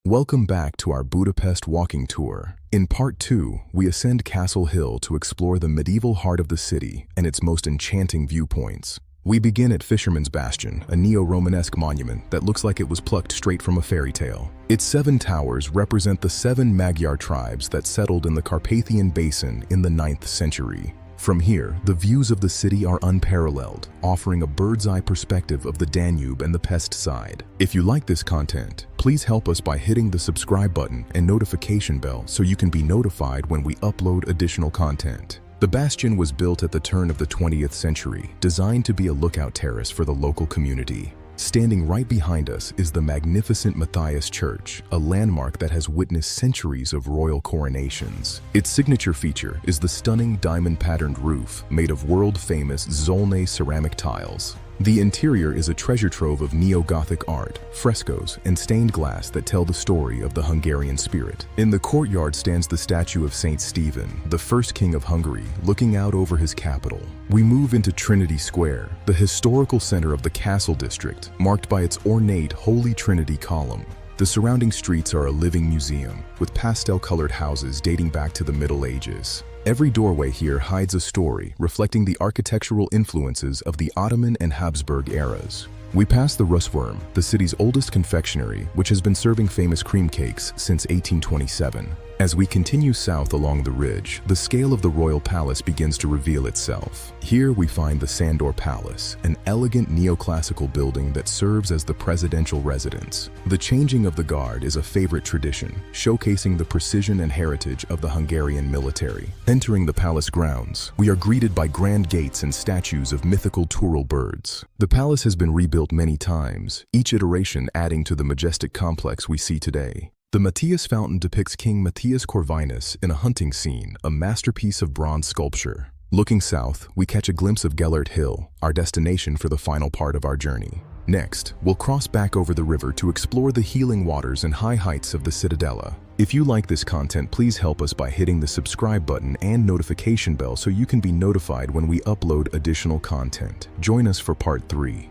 Welcome back to our Budapest walking tour. In part 2, we ascend Castle Hill to explore the medieval heart of the city and its most enchanting viewpoints. We begin at Fisherman's Bastion, a neo-Romanesque monument that looks like it was plucked straight from a fairy tale. Its 7 towers represent the 7 Magyar tribes that settled in the Carpathian Basin in the 9th century. From here, the views of the city are unparalleled, offering a bird's-eye perspective of the Danube and the Pest side. If you like this content, please help us by hitting the subscribe button and notification bell so you can be notified when we upload additional content. The bastion was built at the turn of the 20th century, designed to be a lookout terrace for the local community. Standing right behind us is the magnificent Matthias Church, a landmark that has witnessed centuries of royal coronations. Its signature feature is the stunning diamond-patterned roof made of world-famous Zolnay ceramic tiles. The interior is a treasure trove of neo-Gothic art, frescoes, and stained glass that tell the story of the Hungarian spirit. In the courtyard stands the statue of Saint Stephen, the first king of Hungary, looking out over his capital. We move into Trinity Square, the historical center of the Castle District, marked by its ornate Holy Trinity column. The surrounding streets are a living museum, with pastel-colored houses dating back to the Middle Ages. Every doorway here hides a story, reflecting the architectural influences of the Ottoman and Habsburg eras. We pass the Rustwurm, the city's oldest confectionery, which has been serving famous cream cakes since 1827. As we continue south along the ridge, the scale of the royal palace begins to reveal itself. Here we find the Sandor Palace, an elegant neoclassical building that serves as the presidential residence. The changing of the guard is a favorite tradition, showcasing the precision and heritage of the Hungarian military. Entering the palace grounds, we are greeted by grand gates and statues of mythical Taural birds. The palace has been rebuilt many times, each iteration adding to the majestic complex we see today. The Matthias Fountain depicts King Matthias Corvinus in a hunting scene, a masterpiece of bronze sculpture. Looking south, we catch a glimpse of Gellert Hill, our destination for the final part of our journey. Next, we'll cross back over the river to explore the healing waters and high heights of the Cittadella. If you like this content, please help us by hitting the subscribe button and notification bell so you can be notified when we upload additional content. Join us for part 3.